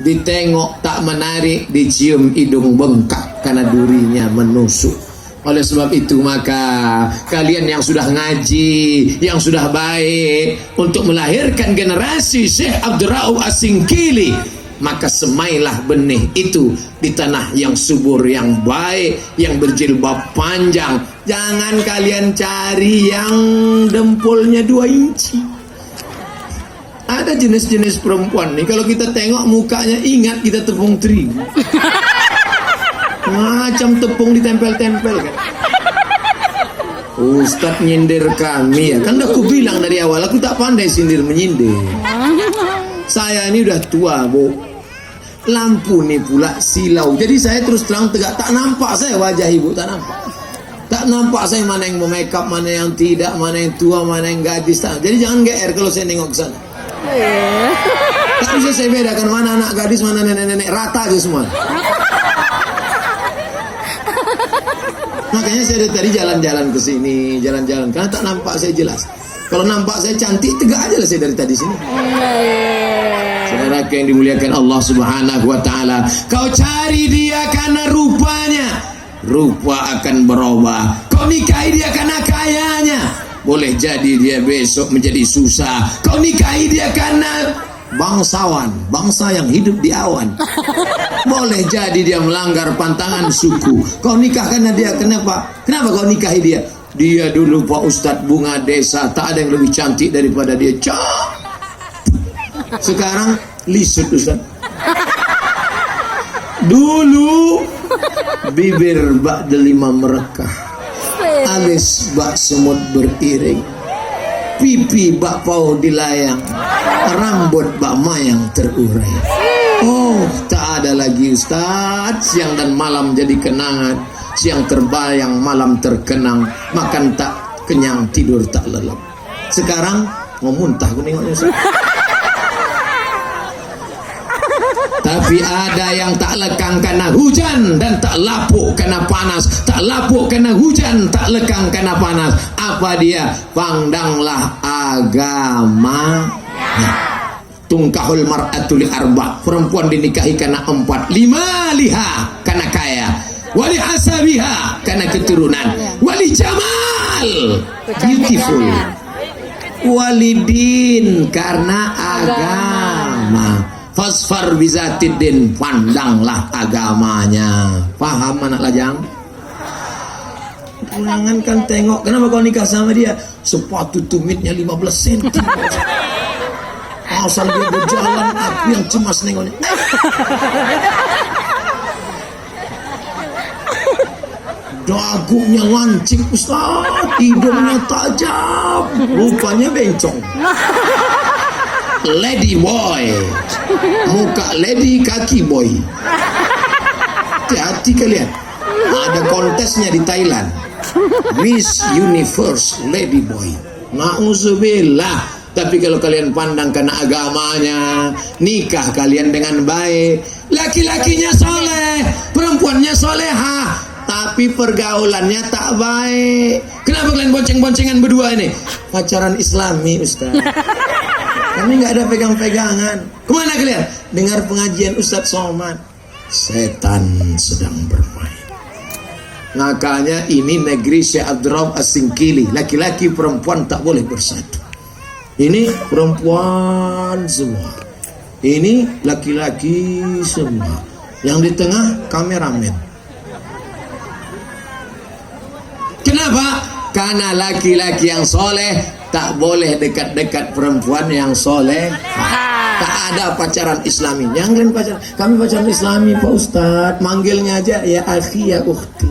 Ditengok tak menarik, dicium hidung bengkak karena durinya menusuk. Oleh sebab itu maka kalian yang sudah ngaji, yang sudah baik untuk melahirkan generasi Syekh Abdul Rauf As-Singkili, maka semailah benih itu di tanah yang subur, yang baik, yang berjilbab panjang. Jangan kalian cari yang dempulnya 2 inci. Ada jenis-jenis perempuan nih, kalau kita tengok mukanya ingat kita tepung terigu. Macam tepung ditempel-tempel kan. Ustadz nyindir kami ya. Kan udah aku bilang dari awal, aku tak pandai sindir menyindir. Saya ini udah tua, Bu. Lampu nih pula silau. Jadi saya terus terang tegak, tak nampak saya wajah ibu, tak nampak. Tak nampak saya mana yang mau make up, mana yang tidak, mana yang tua, mana yang gadis. Jadi jangan GR kalau saya nengok ke sana. Tak bisa saya bedakan mana anak gadis, mana nenek-nenek, rata aja semua. Makanya saya dari tadi jalan-jalan ke sini, jalan-jalan karena tak nampak saya jelas. Kalau nampak saya cantik, tegak aja lah saya dari tadi sini. Saudara yang dimuliakan Allah Subhanahu wa taala, kau cari dia karena rupanya, rupa akan berubah. Kau nikahi dia karena kayanya, boleh jadi dia besok menjadi susah. Kau nikahi dia karena bangsawan, bangsa yang hidup di awan, boleh jadi dia melanggar pantangan suku. Kau nikah karena dia, kenapa? Kenapa kau nikahi dia? Dia dulu Pak Ustadz bunga desa, tak ada yang lebih cantik daripada dia. Sekarang lisut Ustadz. Dulu bibir bak delima merekah, alis bak semut beriring, pipi bak pau dilayang, rambut bak mayang terurai. Oh, tak ada lagi Ustaz. Siang dan malam jadi kenangan, siang terbayang, malam terkenang, makan tak kenyang, tidur tak lelap. Sekarang mau muntah aku nengoknya Ustaz. Tapi ada yang tak lekang karena hujan dan tak lapuk karena panas, tak lapuk karena hujan, tak lekang karena panas. Apa dia? Pandanglah agama. Tungkahul mar'atul arba, perempuan dinikahi karena 4. 5 liha karena kaya, wali hasabiha karena keturunan, wali jamal beautiful, walidin karena agama. Fasfar bizatidin, pandanglah agamanya. Paham anak lajang? Jangan kan tengok, kenapa kau nikah sama dia? Sepatu tumitnya 15 cm. Asal dia berjalan, aku yang cemas nengoknya. Dagunya lancip Ustaz, hidungnya tajam, rupanya bencong. Lady boy, muka lady, kaki boy. Hati-hati kalian, ada kontesnya di Thailand, Miss Universe Lady Boy. Na'udzubillah. Tapi kalau kalian pandang karena agamanya, nikah kalian dengan baik. Laki-lakinya soleh, perempuannya soleha, tapi pergaulannya tak baik. Kenapa kalian bonceng-boncengan berdua ini? Pacaran Islami Ustaz. Kami nggak ada pegang-pegangan. Kemana kalian? Dengar pengajian Ustadz Somad. Setan sedang bermain. Makanya ini negeri Syekh Abdul Rauf As-Singkili. Laki-laki perempuan tak boleh bersatu. Ini perempuan semua, ini laki-laki semua. Yang di tengah kameramen. Kenapa? Karena laki-laki yang soleh tak boleh dekat-dekat perempuan yang soleh. Tak ada pacaran Islami. Jangan pacaran. Kami pacaran Islami Pak Ustadz. Manggilnya aja ya akhi, ya ukhti.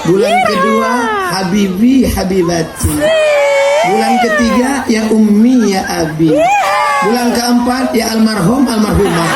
Bulan kedua habibi, habibati. Bulan ketiga ya ummi, ya abi. Bulan keempat ya almarhum, almarhumah.